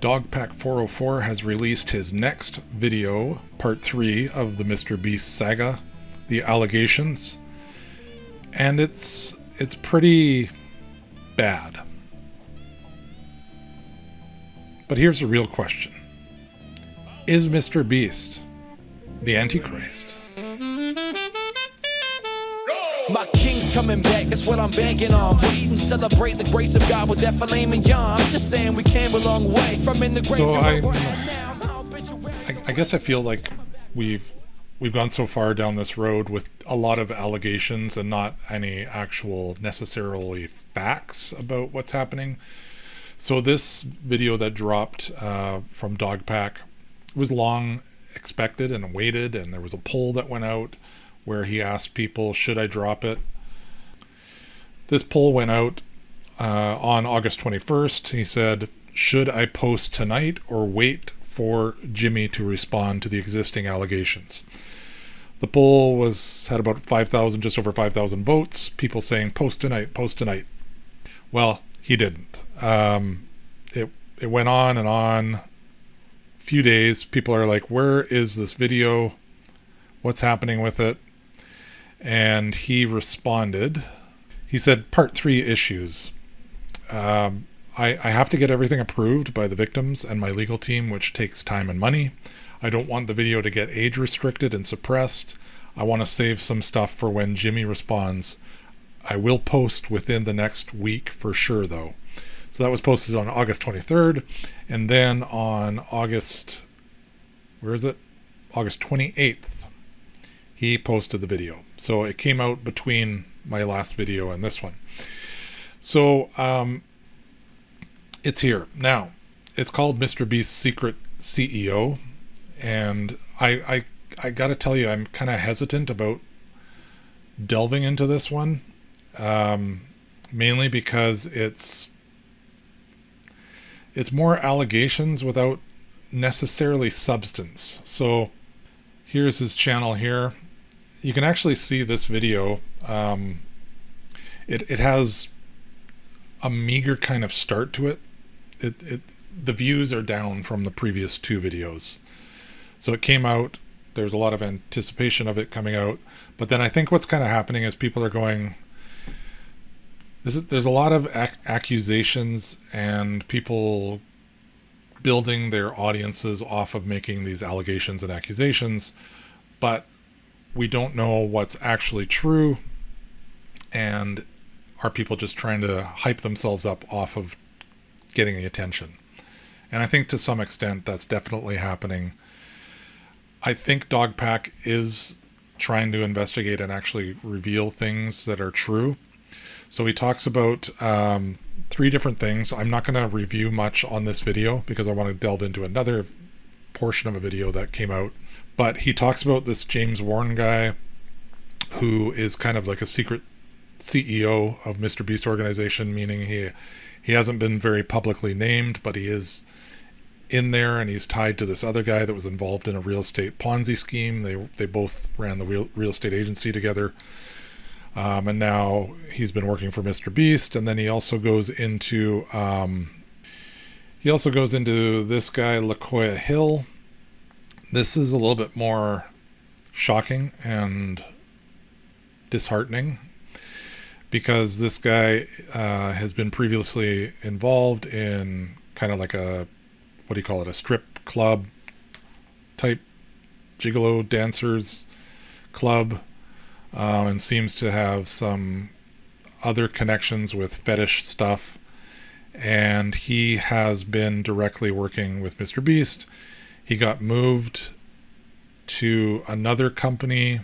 Dogpack404 has released his next video, part 3 of the MrBeast saga, The Allegations, and it's pretty bad. But here's a real question. Is MrBeast the Antichrist? My king's coming back, that's what I'm banking on. Bleed and celebrate the grace of God with that filet mignon. I'm just saying we came a long way from in the grave So to where we're at now. I guess I feel like we've gone so far down this road with a lot of allegations and not any actual necessarily facts about what's happening. So this video that dropped from Dogpack was long expected and awaited, and there was a poll that went out where he asked people, should I drop it? This poll went out on August 21st. He said, should I post tonight or wait for Jimmy to respond to the existing allegations? The poll had about 5,000, just over 5,000 votes. People saying, post tonight, post tonight. Well, he didn't. It went on and on. A few days, people are like, where is this video? What's happening with it? And he responded. He said, part 3 issues. I have to get everything approved by the victims and my legal team, which takes time and money. I don't want the video to get age restricted and suppressed. I want to save some stuff for when Jimmy responds. I will post within the next week for sure, though. So that was posted on August 23rd. And then on August 28th, he posted the video. So it came out between my last video and this one. So it's here. Now, it's called MrBeast's Secret CEO. And I got to tell you, I'm kind of hesitant about delving into this one. Mainly because it's more allegations without necessarily substance. So here's his channel here. You can actually see this video. It has a meager kind of start to it. The views are down from the previous 2 videos. So it came out. There's a lot of anticipation of it coming out. But then I think what's kind of happening is people are going, there's a lot of accusations and people building their audiences off of making these allegations and accusations, but we don't know what's actually true, and are people just trying to hype themselves up off of getting the attention? And I think to some extent that's definitely happening. I think Dogpack is trying to investigate and actually reveal things that are true. So he talks about 3 different things. I'm not going to review much on this video because I want to delve into another portion of a video that came out. But he talks about this James Warren guy who is kind of like a secret CEO of MrBeast organization, meaning he hasn't been very publicly named, but he is in there, and he's tied to this other guy that was involved in a real estate Ponzi scheme. They both ran the real estate agency together. And now he's been working for MrBeast. And then he also goes into this guy, Locoya Hill. This is a little bit more shocking and disheartening because this guy has been previously involved in kind of like a strip club type gigolo dancers club. And seems to have some other connections with fetish stuff. And he has been directly working with MrBeast. He got moved to another company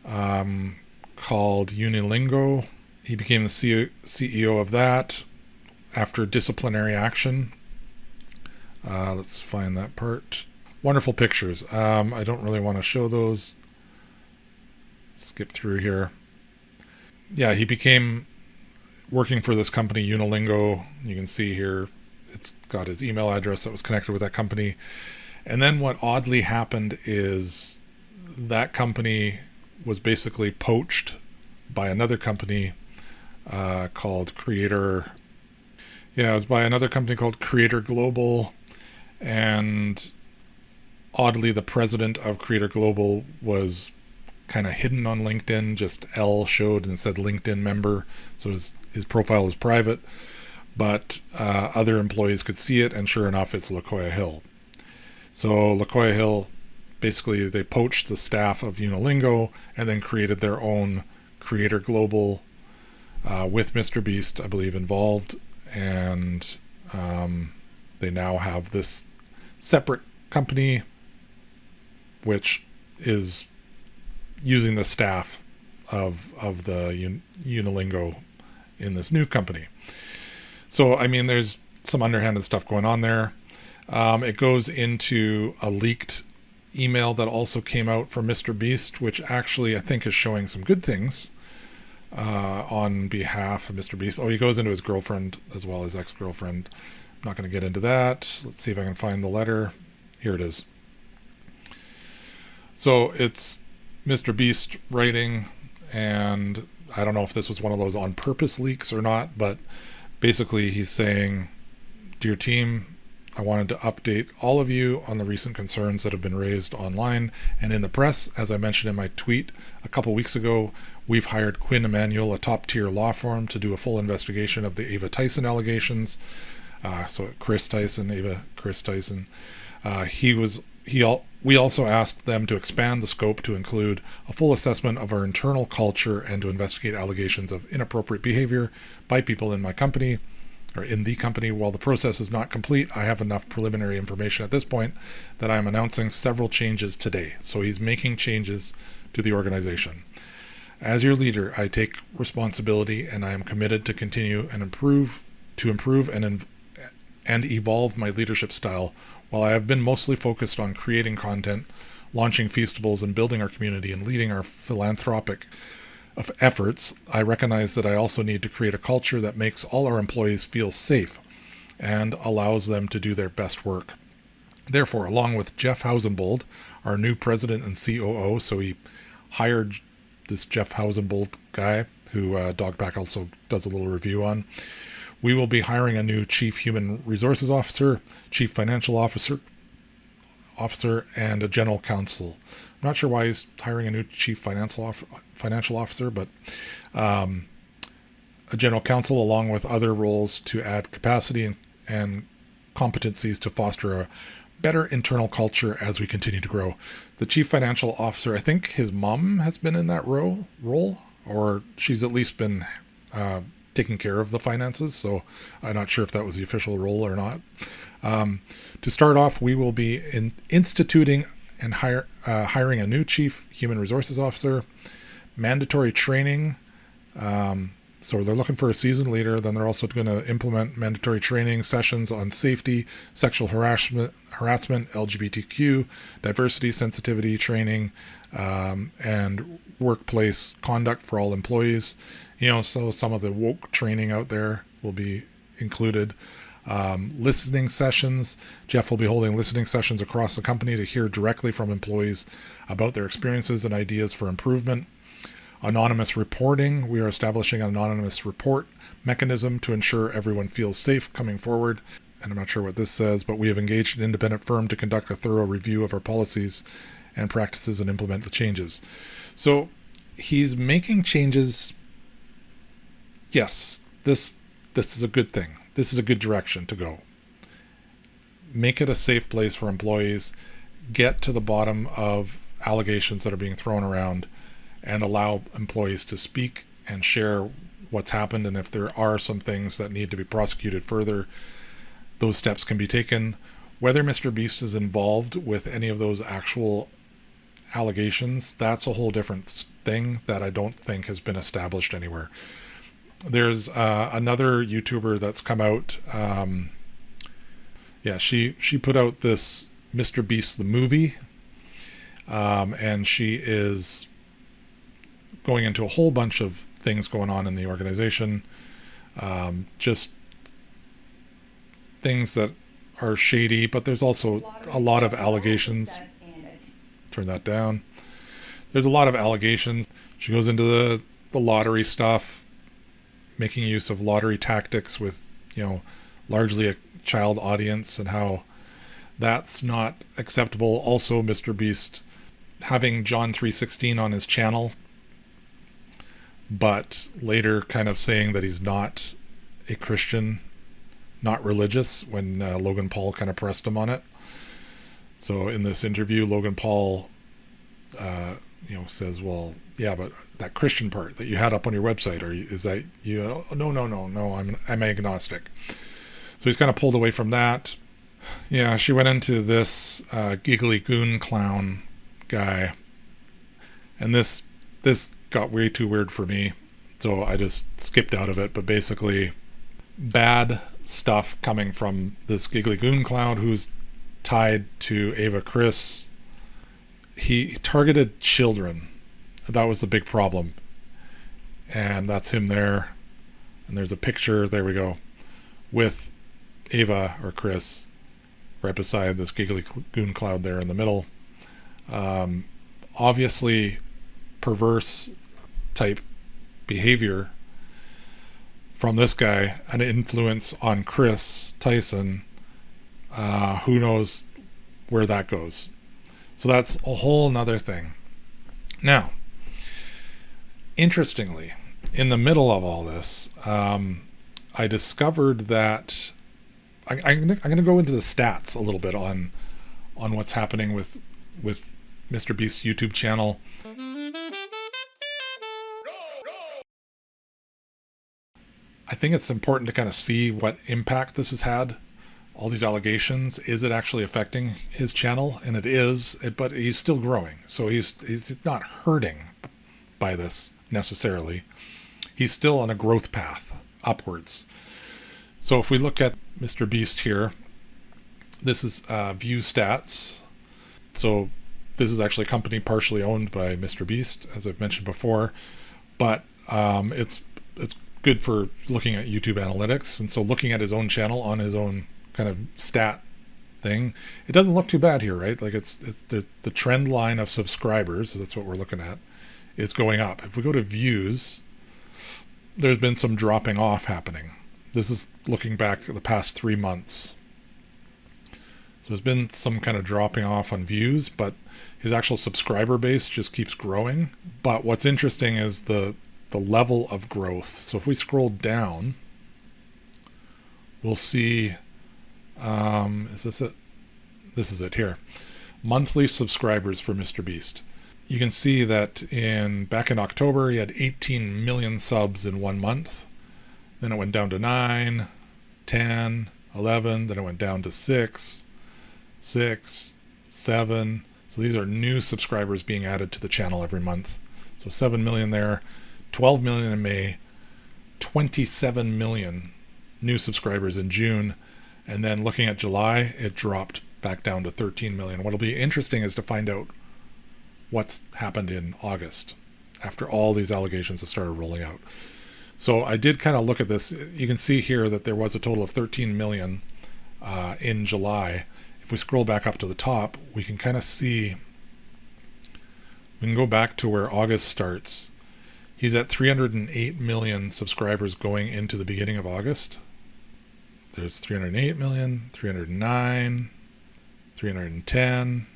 called Unilingo. He became the CEO of that after disciplinary action. Let's find that part. Wonderful pictures. I don't really want to show those. Skip through here. Yeah, he became working for this company Unilingo. You can see here it's got his email address that was connected with that company. And then what oddly happened is that company was basically poached by another company called Creator Yeah, it was by another company called Creator Global, and oddly, the president of Creator Global was kind of hidden on LinkedIn. Just L showed and said LinkedIn member, so his profile is private, but other employees could see it, and sure enough, it's Locoya Hill. So Locoya Hill, basically, they poached the staff of Unilingo and then created their own Creator Global with MrBeast, I believe, involved, and they now have this separate company which is using the staff of the Unilingo in this new company. So, I mean, there's some underhanded stuff going on there. It goes into a leaked email that also came out from MrBeast, which actually I think is showing some good things on behalf of MrBeast. Oh, he goes into his girlfriend as well, his ex-girlfriend. I'm not going to get into that. Let's see if I can find the letter. Here it is. So it's MrBeast writing, and I don't know if this was one of those on purpose leaks or not, but basically he's saying, "Dear team, I wanted to update all of you on the recent concerns that have been raised online and in the press. As I mentioned in my tweet a couple weeks ago, we've hired Quinn Emanuel, a top-tier law firm, to do a full investigation of the Ava Tyson allegations." So Chris Tyson, Ava Chris Tyson. We also asked them to expand the scope to include a full assessment of our internal culture and to investigate allegations of inappropriate behavior by people in my company, or in the company. While the process is not complete, I have enough preliminary information at this point that I am announcing several changes today. So he's making changes to the organization. As your leader, I take responsibility, and I am committed to continue and improve and evolve my leadership style. While I have been mostly focused on creating content, launching Feastables, and building our community and leading our philanthropic efforts, I recognize that I also need to create a culture that makes all our employees feel safe and allows them to do their best work. Therefore, along with Jeff Hausenbold, our new president and COO, so he hired this Jeff Hausenbold guy, who Dogpack also does a little review on, we will be hiring a new chief human resources officer, chief financial officer, and a general counsel. I'm not sure why he's hiring a new chief financial officer, but a general counsel, along with other roles to add capacity and competencies to foster a better internal culture as we continue to grow. The chief financial officer, I think his mom has been in that role, or she's at least been taking care of the finances, so I'm not sure if that was the official role or not. To start off, we will be instituting and hiring a new chief human resources officer, mandatory training. So they're looking for a seasoned leader. Then they're also going to implement mandatory training sessions on safety, sexual harassment, LGBTQ, diversity, sensitivity training, and workplace conduct for all employees. So some of the woke training out there will be included. Listening sessions. Jeff will be holding listening sessions across the company to hear directly from employees about their experiences and ideas for improvement. Anonymous reporting. We are establishing an anonymous report mechanism to ensure everyone feels safe coming forward. And I'm not sure what this says, but we have engaged an independent firm to conduct a thorough review of our policies and practices and implement the changes. So he's making changes. Yes, this is a good thing. This is a good direction to go. Make it a safe place for employees. Get to the bottom of allegations that are being thrown around and allow employees to speak and share what's happened. And if there are some things that need to be prosecuted further, those steps can be taken. Whether MrBeast is involved with any of those actual allegations, that's a whole different thing that I don't think has been established anywhere. There's another YouTuber that's come out. She put out this MrBeast the movie, and she is going into a whole bunch of things going on in the organization, just things that are shady, but there's also a lot of allegations. Turn that down. There's a lot of allegations. She goes into the lottery stuff, making use of lottery tactics with, largely a child audience and how that's not acceptable. Also, MrBeast having John 3:16 on his channel, but later kind of saying that he's not a Christian, not religious, when Logan Paul kind of pressed him on it. So in this interview, Logan Paul says, well, yeah, but that Christian part that you had up on your website, is that you? No, I'm agnostic. So he's kind of pulled away from that. Yeah, she went into this giggly goon clown guy, and this got way too weird for me, so I just skipped out of it. But basically, bad stuff coming from this giggly goon clown who's tied to Ava Chris. He targeted children. That was the big problem. And that's him there. And there's a picture, there we go, with Ava or Chris right beside this giggly goon cloud there in the middle. Obviously perverse type behavior from this guy, an influence on Chris Tyson. Who knows where that goes. So that's a whole nother thing. Now, interestingly, in the middle of all this, I discovered that I'm going to go into the stats a little bit on what's happening with MrBeast's YouTube channel. I think it's important to kind of see what impact this has had. All these allegations, is it actually affecting his channel? And it is, but he's still growing. So he's not hurting by this necessarily. He's still on a growth path upwards. So if we look at MrBeast here, this is ViewStats. So this is actually a company partially owned by MrBeast, as I've mentioned before, but it's good for looking at YouTube analytics. And so looking at his own channel on his own kind of stat thing, it doesn't look too bad here, right? Like it's the trend line of subscribers, that's what we're looking at, is going up. If we go to views, there's been some dropping off happening. This is looking back at the past 3 months. So there's been some kind of dropping off on views, but his actual subscriber base just keeps growing. But what's interesting is the level of growth. So if we scroll down, we'll see, is this it? This is it here. Monthly subscribers for MrBeast. You can see that back in October, he had 18 million subs in 1 month. Then it went down to 9, 10, 11. Then it went down to 6, 7. So these are new subscribers being added to the channel every month. So 7 million there, 12 million in May, 27 million new subscribers in June. And then looking at July, it dropped back down to 13 million. What'll be interesting is to find out what's happened in August after all these allegations have started rolling out. So I did kind of look at this. You can see here that there was a total of 13 million in July. If we scroll back up to the top, we can kind of see, we can go back to where August starts. He's at 308 million subscribers going into the beginning of August. There's 308 million, 309, 310,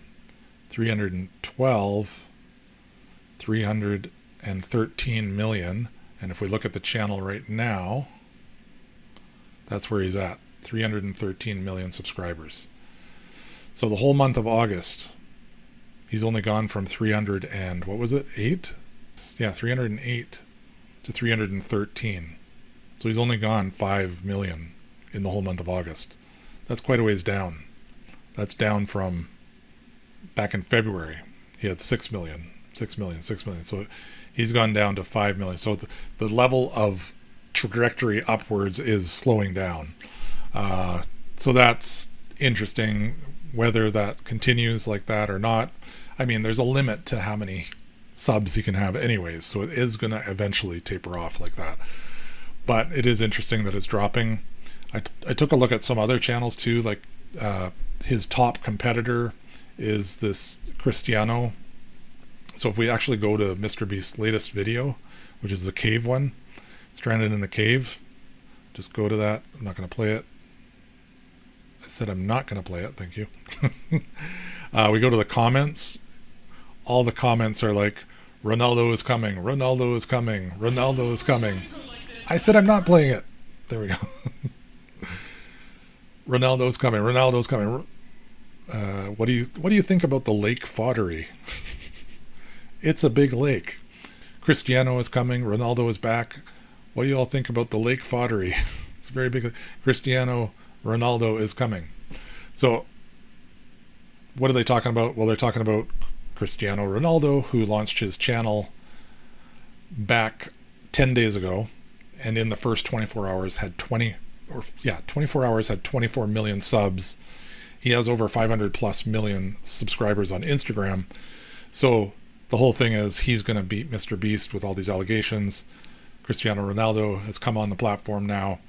312, 313 million. And if we look at the channel right now, that's where he's at, 313 million subscribers. So the whole month of August, he's only gone from 300 and, what was it, 8? Yeah, 308 to 313. So he's only gone 5 million in the whole month of August. That's quite a ways down. That's down from back in February. He had 6 million. So he's gone down to 5 million. So the level of trajectory upwards is slowing down. So that's interesting, whether that continues like that or not. I mean, there's a limit to how many subs he can have anyways, so it is going to eventually taper off like that. But it is interesting that it's dropping. I took a look at some other channels too, like his top competitor is this Cristiano. So if we actually go to MrBeast's latest video, which is the cave one, stranded in the cave, just go to that. I'm not going to play it. I said I'm not going to play it. Thank you. We go to the comments. All the comments are like, Ronaldo is coming. Ronaldo is coming. Ronaldo is coming. I said I'm not playing it. There we go. Ronaldo's coming. Ronaldo's coming. What do you think about the lake Foddery? It's a big lake. Cristiano is coming. Ronaldo is back. What do you all think about the lake Foddery? It's very big. Cristiano, Ronaldo is coming. So what are they talking about? Well, they're talking about Cristiano Ronaldo, who launched his channel back 10 days ago, and in the first 24 hours had 24 hours had 24 million subs. He has over 500 plus million subscribers on Instagram. So the whole thing is he's going to beat MrBeast with all these allegations. Cristiano Ronaldo has come on the platform now.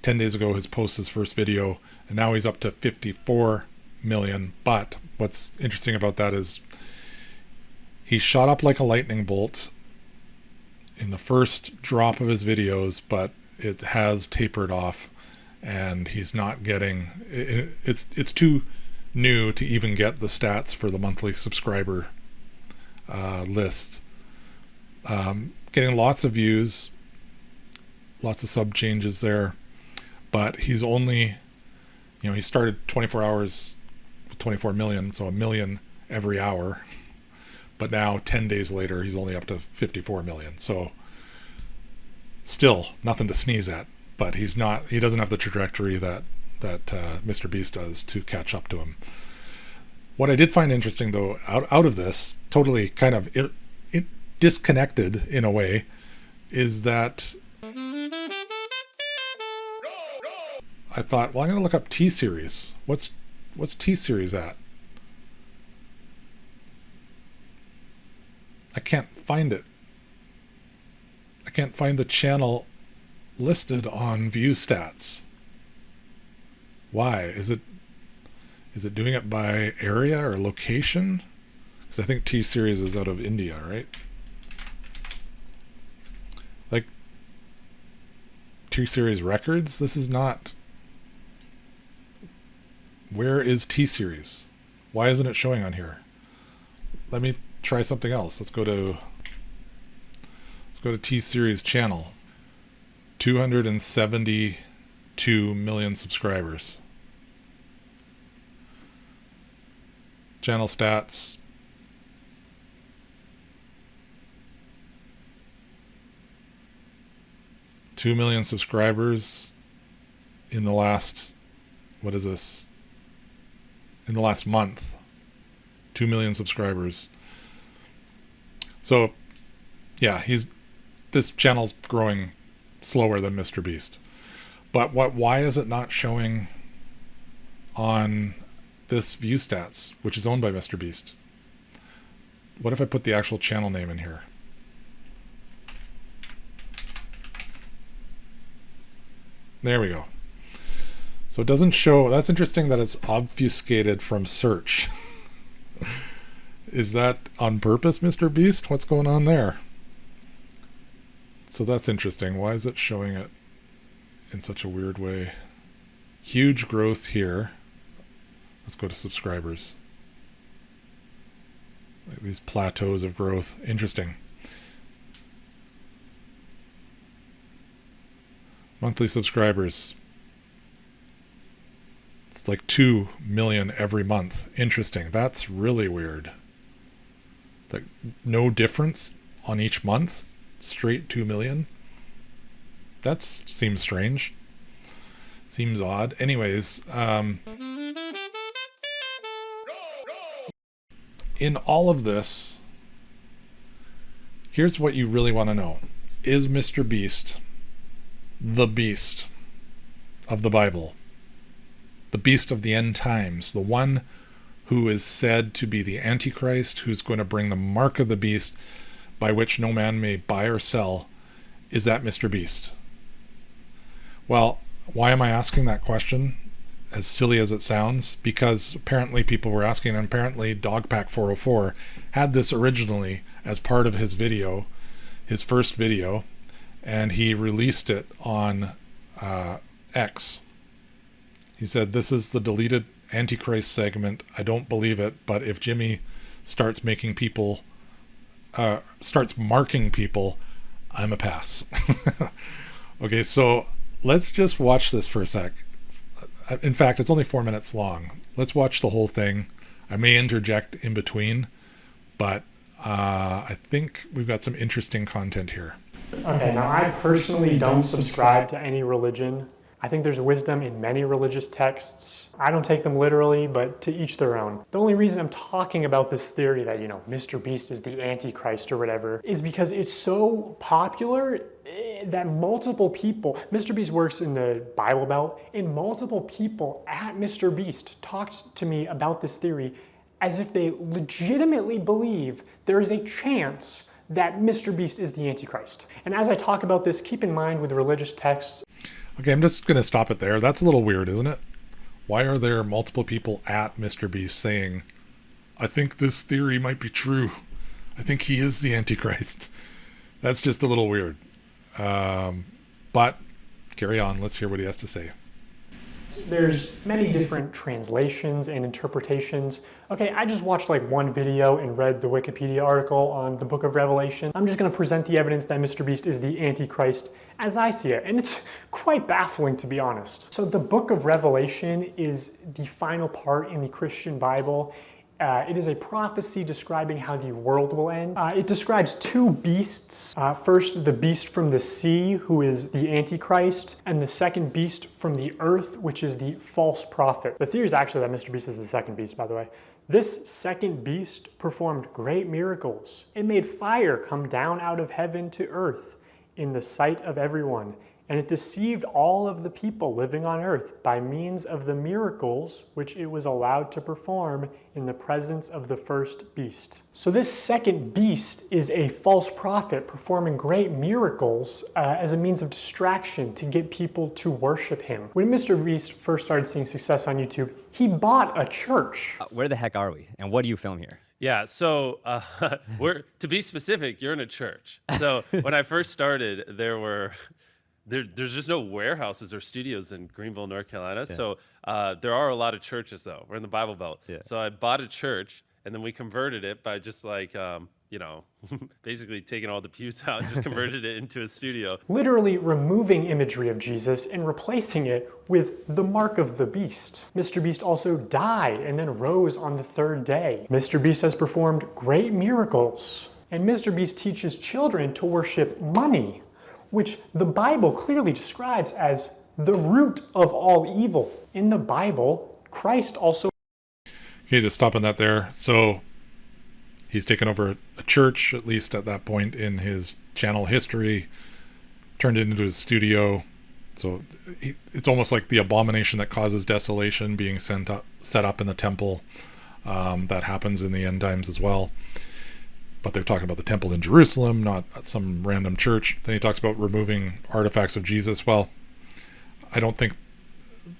10 days ago, he posted his first video, and now he's up to 54 million. But what's interesting about that is he shot up like a lightning bolt in the first drop of his videos, but it has tapered off, and he's not getting it's too new to even get the stats for the monthly subscriber list. Getting lots of views, lots of sub changes there, but he's only, he started 24 hours with 24 million, so a million every hour, but now 10 days later he's only up to 54 million. So still nothing to sneeze at, but he doesn't have the trajectory that MrBeast does to catch up to him. What I did find interesting, though, out of this, totally kind of disconnected in a way, is that I thought, well, I'm going to look up T-Series. What's T-Series at? I can't find it. I can't find the channel listed on ViewStats. Why? Is it doing it by area or location? Because I think T-Series is out of India, right? Like T-Series records? This is not. Where is T-Series? Why isn't it showing on here? Let me try something else. Let's go to T-Series channel. 272 million subscribers. Channel stats. $2 million subscribers in the last, what is this? In the last month. 2 million subscribers. So, yeah, this channel's growing slower than MrBeast. But why is it not showing on this ViewStats, which is owned by MrBeast? What if I put the actual channel name in here? There we go. So it doesn't show. That's interesting that it's obfuscated from search. Is that on purpose, MrBeast? What's going on there? So that's interesting. Why is it showing it in such a weird way? Huge growth here. Let's go to subscribers. Like these plateaus of growth. Interesting. Monthly subscribers. It's like 2 million every month. Interesting. That's really weird. Like no difference on each month. Straight 2 million. That seems strange. Seems odd. Anyways, in all of this, here's what you really want to know. Is MrBeast the beast of the Bible? The beast of the end times? The one who is said to be the Antichrist, who's going to bring the mark of the beast by which no man may buy or sell? Is that MrBeast? Well, why am I asking that question? As silly as it sounds, because apparently people were asking, and apparently Dogpack404 had this originally as part of his video, his first video, and he released it on X He said, "This is the deleted Antichrist segment. I don't believe it, but if Jimmy starts making people, starts marking people, I'm a pass." Okay, so let's just watch this for a sec. In fact, it's only 4 minutes long. Let's watch the whole thing. I may interject in between, but I think we've got some interesting content here. Okay, now I personally don't subscribe to any religion. I think there's wisdom in many religious texts. I don't take them literally, but to each their own. The only reason I'm talking about this theory that, MrBeast is the Antichrist or whatever, is because it's so popular that multiple people, MrBeast works in the Bible Belt, and multiple people at MrBeast talked to me about this theory as if they legitimately believe there is a chance that MrBeast is the Antichrist. And as I talk about this, keep in mind with religious texts. Okay, I'm just going to stop it there. That's a little weird, isn't it? Why are there multiple people at MrBeast saying, "I think this theory might be true. I think he is the Antichrist"? That's just a little weird. But carry on. Let's hear what he has to say. There's many different translations and interpretations. Okay, I just watched like one video and read the Wikipedia article on the Book of Revelation. I'm just going to present the evidence that MrBeast is the Antichrist as I see it, and it's quite baffling, to be honest. So the Book of Revelation is the final part in the Christian Bible. It is a prophecy describing how the world will end. It describes two beasts. First, the beast from the sea, who is the Antichrist, and the second beast from the earth, which is the false prophet. The theory is actually that MrBeast is the second beast, by the way. This second beast performed great miracles. It made fire come down out of heaven to earth in the sight of everyone, and it deceived all of the people living on earth by means of the miracles which it was allowed to perform in the presence of the first beast. So this second beast is a false prophet performing great miracles as a means of distraction to get people to worship him. When MrBeast first started seeing success on YouTube, he bought a church. Where the heck are we? And what do you film here? Yeah, so to be specific, you're in a church. So when I first started, there's just no warehouses or studios in Greenville, North Carolina. Yeah. So there are a lot of churches, though. We're in the Bible Belt. Yeah. So I bought a church, and then we converted it by just like, basically taking all the pews out and just converted it into a studio. Literally removing imagery of Jesus and replacing it with the mark of the beast. MrBeast also died and then rose on the third day. MrBeast has performed great miracles. And MrBeast teaches children to worship money, which the Bible clearly describes as the root of all evil. In the Bible, Christ also... Okay, just stopping that there. So he's taken over a church, at least at that point in his channel history, turned it into his studio. So it's almost like the abomination that causes desolation being set up in the temple. That happens in the end times as well. But they're talking about the temple in Jerusalem, not some random church. Then he talks about removing artifacts of Jesus. Well, I don't think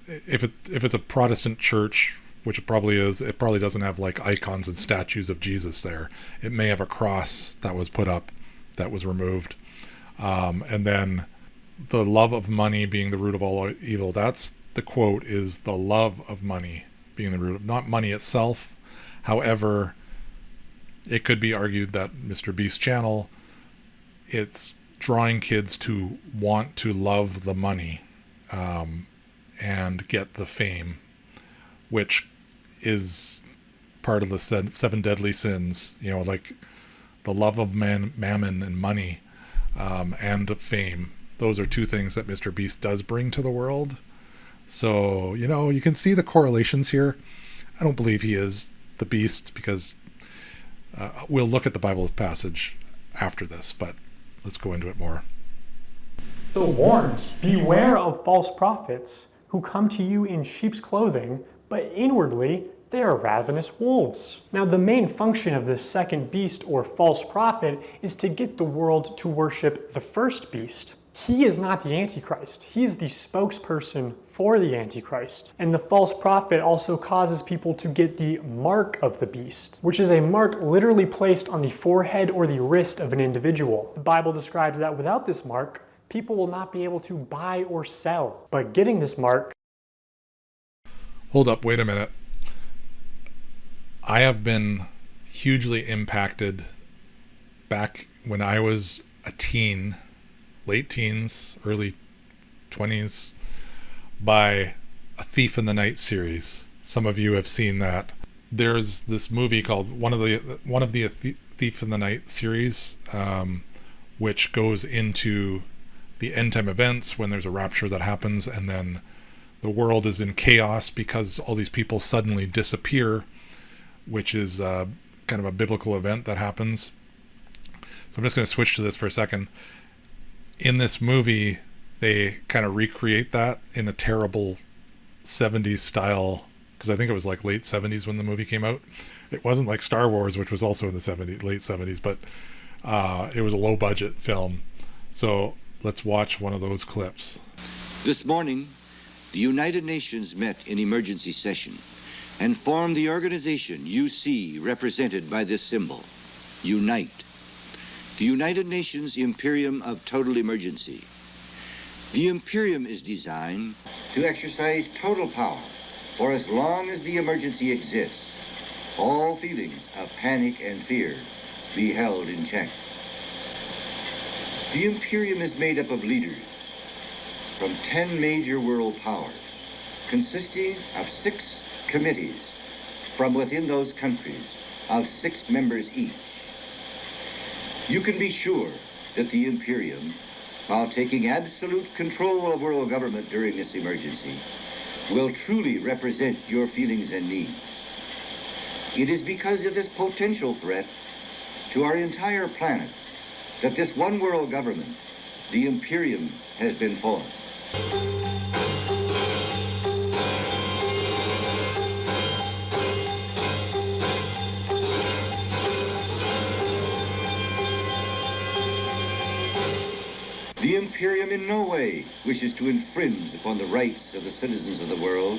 if it's a Protestant church, which it probably is, it probably doesn't have like icons and statues of Jesus there. It may have a cross that was put up that was removed. And then the love of money being the root of all evil. That's the quote, is the love of money being the root of, not money itself. However, it could be argued that MrBeast's channel, it's drawing kids to want to love the money and get the fame, which is part of the seven deadly sins, like the love of mammon and money and of fame. Those are two things that MrBeast does bring to the world. So, you can see the correlations here. I don't believe he is the beast because we'll look at the Bible passage after this, but let's go into it more. So warns, beware of false prophets who come to you in sheep's clothing, but inwardly they are ravenous wolves. Now the main function of this second beast or false prophet is to get the world to worship the first beast. He is not the Antichrist. He is the spokesperson for the Antichrist. And the false prophet also causes people to get the mark of the beast, which is a mark literally placed on the forehead or the wrist of an individual. The Bible describes that without this mark, people will not be able to buy or sell. But getting this mark Hold up, wait a minute. I have been hugely impacted back when I was a teen, late teens, early 20s, by a Thief in the Night series. Some of you have seen that. There's this movie called one of the Thief in the Night series, which goes into the end time events when there's a rapture that happens, and then the world is in chaos because all these people suddenly disappear, which is kind of a biblical event that happens. So I'm just going to switch to this for a second. In this movie, they kind of recreate that in a terrible 70s style, because I think it was like late 70s when the movie came out. It wasn't like Star Wars, which was also in the late 70s, but it was a low budget film. So let's watch one of those clips. This morning, the United Nations met in emergency session and formed the organization you see represented by this symbol, UNITE, the United Nations Imperium of Total Emergency. The Imperium is designed to exercise total power for as long as the emergency exists. All feelings of panic and fear be held in check. The Imperium is made up of leaders from 10 major world powers, consisting of 6 committees from within those countries of 6 members each. You can be sure that the Imperium, while taking absolute control of world government during this emergency, will truly represent your feelings and needs. It is because of this potential threat to our entire planet that this one world government, the Imperium, has been formed. The Imperium in no way wishes to infringe upon the rights of the citizens of the world.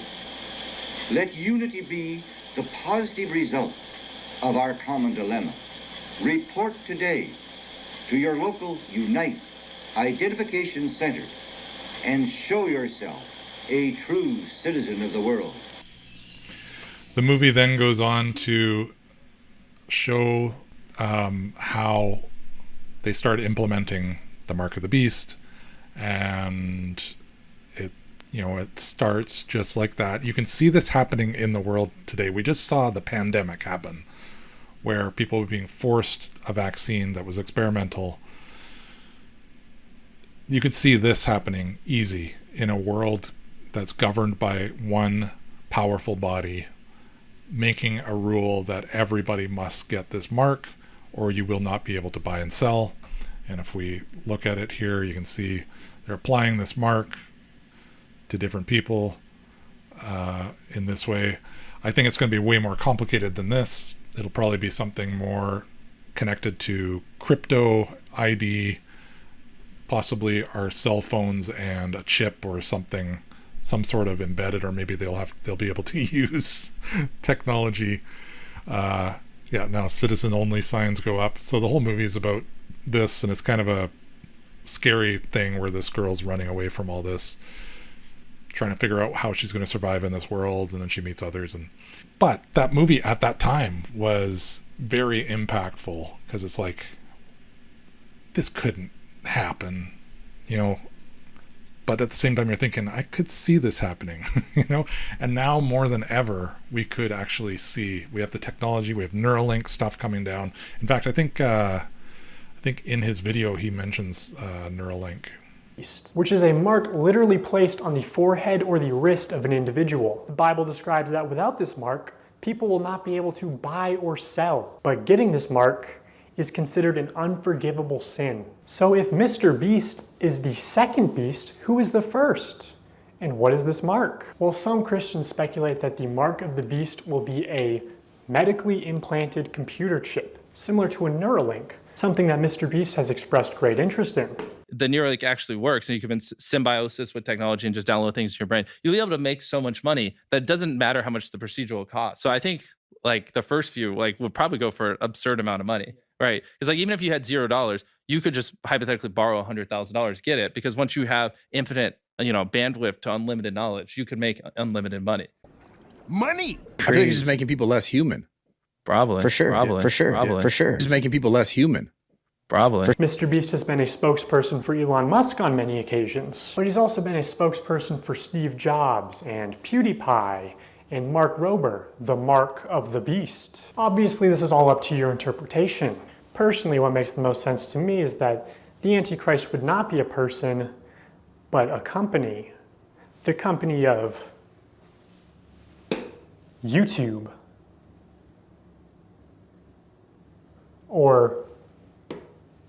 Let unity be the positive result of our common dilemma. Report today to your local UNITE Identification Center and show yourself a true citizen of the world. The movie then goes on to show how they start implementing the mark of the beast, and it starts just like that. You can see this happening in the world today. We just saw the pandemic happen, where people were being forced a vaccine that was experimental. You could see this happening easy in a world that's governed by one powerful body, making a rule that everybody must get this mark or you will not be able to buy and sell. And if we look at it here, you can see they're applying this mark to different people in this way. I think it's going to be way more complicated than this. It'll probably be something more connected to crypto ID, possibly our cell phones and a chip or something, some sort of embedded, or maybe they'll be able to use technology. Now citizen only signs go up. So the whole movie is about this, and it's kind of a scary thing where this girl's running away from all this, trying to figure out how she's going to survive in this world, and then she meets others. But that movie at that time was very impactful, because it's like, this couldn't happen, but at the same time you're thinking, I could see this happening. And now more than ever, we could actually see, we have the technology, we have Neuralink stuff coming down. In fact, I think in his video he mentions Neuralink, which is a mark literally placed on the forehead or the wrist of an individual. The Bible describes that without this mark, people will not be able to buy or sell. But getting this mark is considered an unforgivable sin. So if MrBeast is the second beast, who is the first? And what is this mark? Well, some Christians speculate that the mark of the beast will be a medically implanted computer chip, similar to a Neuralink, something that MrBeast has expressed great interest in. The Neuralink actually works, and you can symbiosis with technology and just download things to your brain. You'll be able to make so much money that it doesn't matter how much the procedure will cost. So I think the first few would probably go for an absurd amount of money, right? Because even if you had $0, you could just hypothetically borrow $100,000, get it, because once you have infinite bandwidth to unlimited knowledge, you could make unlimited money. money. I feel like it's just making people less human. Probably. For sure. Probably. For sure. Probably. For sure. It's making people less human. Probably. MrBeast has been a spokesperson for Elon Musk on many occasions, but he's also been a spokesperson for Steve Jobs and PewDiePie and Mark Rober, the Mark of the Beast. Obviously, this is all up to your interpretation. Personally, what makes the most sense to me is that the Antichrist would not be a person, but a company. The company of YouTube. Or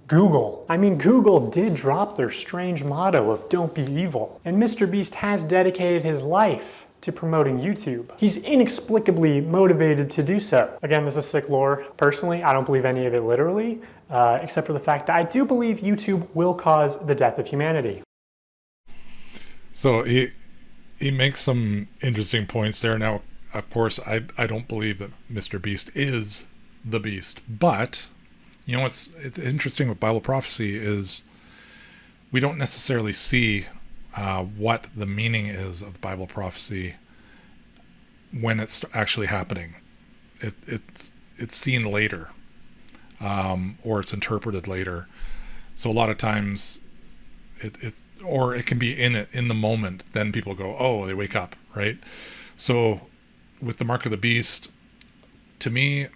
Google. I mean, Google did drop their strange motto of don't be evil. And MrBeast has dedicated his life to promoting YouTube. He's inexplicably motivated to do so. Again, this is sick lore. Personally, I don't believe any of it literally, except for the fact that I do believe YouTube will cause the death of humanity. So he makes some interesting points there. Now, of course, I don't believe that MrBeast is the beast, but you know what's interesting with Bible prophecy is we don't necessarily see what the meaning is of Bible prophecy when it's actually happening. It's seen later, or it's interpreted later. So a lot of times or it can be in the moment. Then people go, oh, they wake up, right? So with the mark of the beast, to me,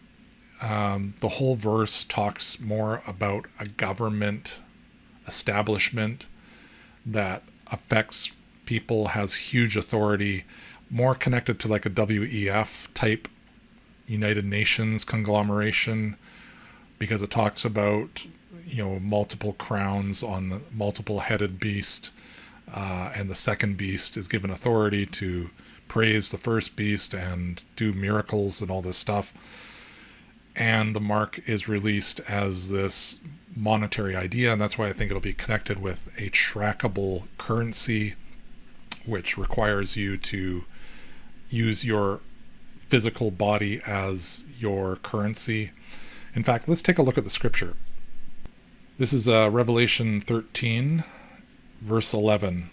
the whole verse talks more about a government establishment that affects people, has huge authority, more connected to like a WEF type United Nations conglomeration, because it talks about, you know, multiple crowns on the multiple headed beast, and the second beast is given authority to praise the first beast and do miracles and all this stuff. And the mark is released as this monetary idea, and that's why I think it'll be connected with a trackable currency, which requires you to use your physical body as your currency. In fact, let's take a look at the scripture. This is Revelation 13, verse 11,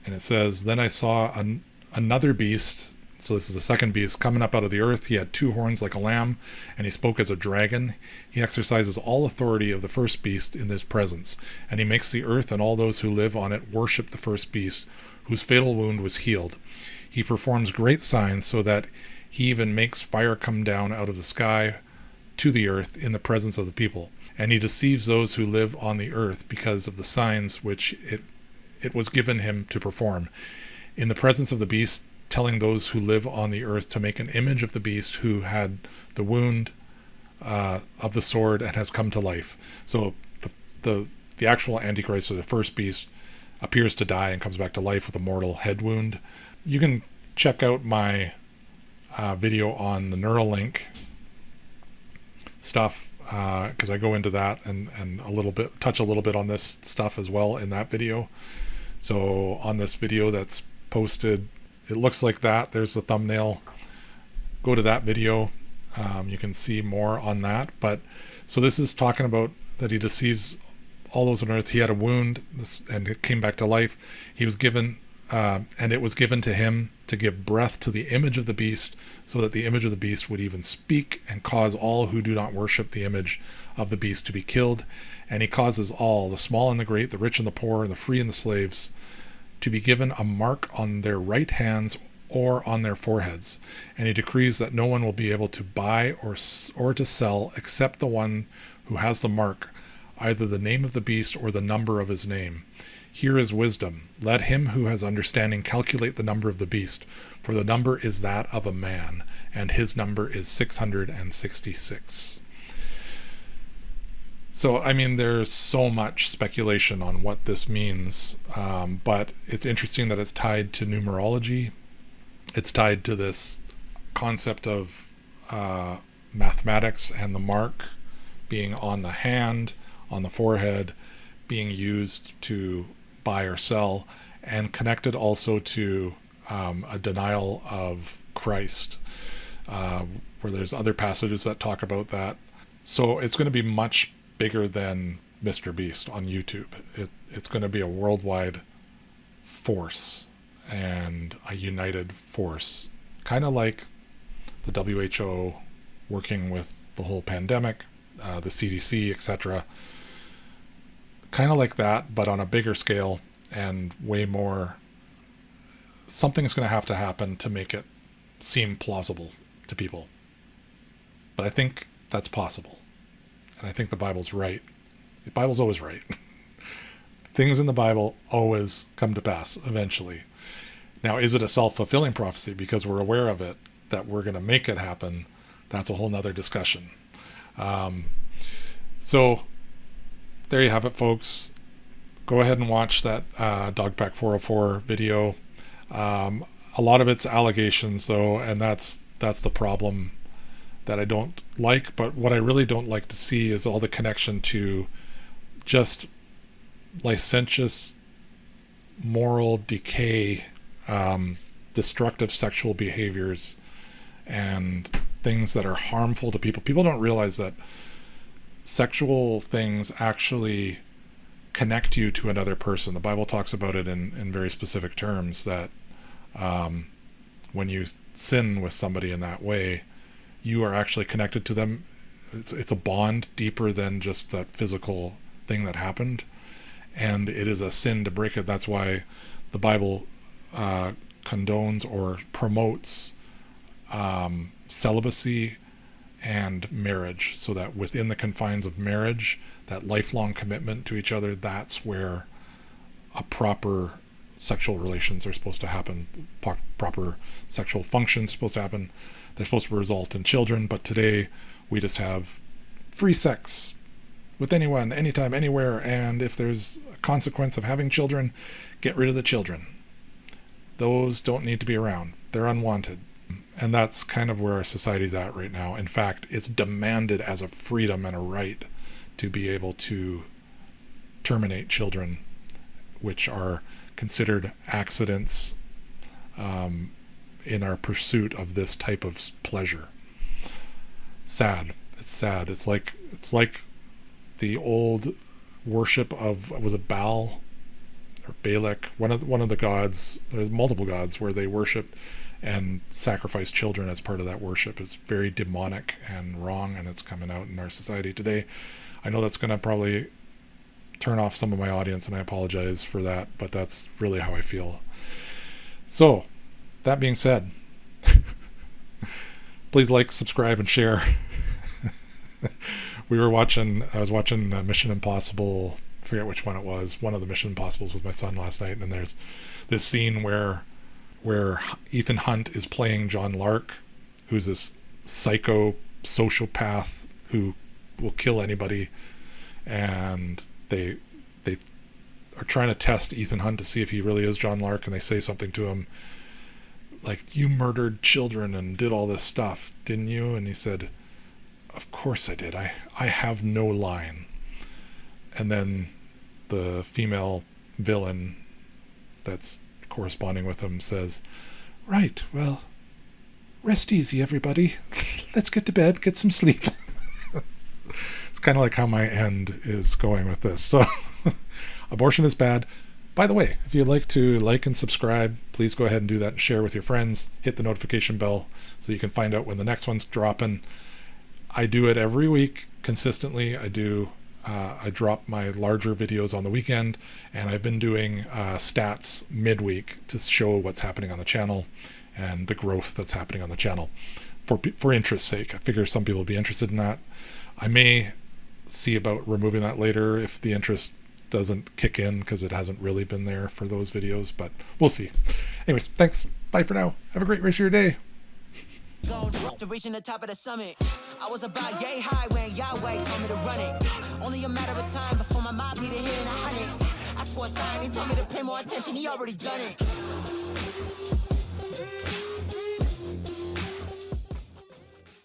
and it says, "Then I saw another beast," so this is the second beast, "coming up out of the earth. He had 2 horns like a lamb, and he spoke as a dragon. He exercises all authority of the first beast in his presence, and he makes the earth and all those who live on it worship the first beast, whose fatal wound was healed. He performs great signs, so that he even makes fire come down out of the sky to the earth in the presence of the people. And he deceives those who live on the earth because of the signs which it was given him to perform in the presence of the beast, telling those who live on the earth to make an image of the beast who had the wound of the sword and has come to life." So the actual Antichrist, or the first beast, appears to die and comes back to life with a mortal head wound. You can check out my video on the Neuralink stuff, because I go into that and touch a little bit on this stuff as well in that video. So on this video that's posted, it looks like that. There's the thumbnail. Go to that video. You can see more on that. But so this is talking about that he deceives all those on earth. He had a wound, and it came back to life. He was given, and it was given to him to give breath to the image of the beast, so that the image of the beast would even speak and cause all who do not worship the image of the beast to be killed. And he causes all, the small and the great, the rich and the poor, and the free and the slaves, to be given a mark on their right hands or on their foreheads. And he decrees that no one will be able to buy or to sell except the one who has the mark, either the name of the beast or the number of his name. Here is wisdom. Let him who has understanding calculate the number of the beast, for the number is that of a man, and his number is 666. So, I mean, there's so much speculation on what this means, but it's interesting that it's tied to numerology. It's tied to this concept of mathematics and the mark being on the hand, on the forehead, being used to buy or sell, and connected also to a denial of Christ, where there's other passages that talk about that. So it's going to be much bigger than MrBeast on YouTube. It's going to be a worldwide force and a united force, kind of like the WHO working with the whole pandemic, the CDC, etc. Kind of like that, but on a bigger scale and way more. Something's going to happen to make it seem plausible to people. But I think that's possible. And I think the Bible's right. The Bible's always right. Things in the Bible always come to pass eventually. Now, is it a self-fulfilling prophecy because we're aware of it, that we're going to make it happen? That's a whole nother discussion. So there you have it, folks. Go ahead and watch that Dogpack 404 video. A lot of it's allegations, though, and that's the problem that I don't like. But what I really don't like to see is all the connection to just licentious moral decay, destructive sexual behaviors, and things that are harmful to people. People don't realize that sexual things actually connect you to another person. The Bible talks about it in very specific terms, that when you sin with somebody in that way, you are actually connected to them. It's a bond deeper than just that physical thing that happened, and it is a sin to break it. That's why the Bible condones or promotes celibacy and marriage, so that within the confines of marriage, that lifelong commitment to each other, that's where a proper sexual relations are supposed to happen, proper sexual functions are supposed to happen. They're supposed to result in children, but today we just have free sex with anyone, anytime, anywhere, and if there's a consequence of having children, get rid of the children. Those don't need to be around. They're unwanted. And that's kind of where our society's at right now. In fact, it's demanded as a freedom and a right to be able to terminate children, which are considered accidents in our pursuit of this type of pleasure. Sad. It's sad. It's like the old worship of, was it Baal or Balak? One of the gods. There's multiple gods where they worship and sacrifice children as part of that worship. It's very demonic and wrong, and it's coming out in our society today. I know that's going to probably turn off some of my audience, and I apologize for that, but that's really how I feel. So, that being said, please like, subscribe, and share. I was watching Mission Impossible, I forget which one it was, one of the Mission Impossibles with my son last night, and there's this scene where Ethan Hunt is playing John Lark, who's this psycho sociopath who will kill anybody, and they are trying to test Ethan Hunt to see if he really is John Lark, and they say something to him like, "You murdered children and did all this stuff, didn't you?" And he said, "Of course I did. I have no line." And then the female villain that's corresponding with him says, "Right, well, rest easy, everybody. Let's get to bed, get some sleep." It's kind of like how my end is going with this. So abortion is bad. By the way, if you'd like to like and subscribe, please go ahead and do that and share with your friends. Hit the notification bell so you can find out when the next one's dropping. I do it every week consistently. I drop my larger videos on the weekend, and I've been doing stats midweek to show what's happening on the channel and the growth that's happening on the channel for interest's sake. I figure some people will be interested in that. I may see about removing that later if the interest doesn't kick in, because it hasn't really been there for those videos, but we'll see. Anyways, thanks. Bye for now. Have a great rest of your day. To reaching the top of the summit, I was about yay high when Yahweh told me to run it. Only a matter of time before my mob be the hit in 100. I swore a sign, he told me to pay more attention, he already done it.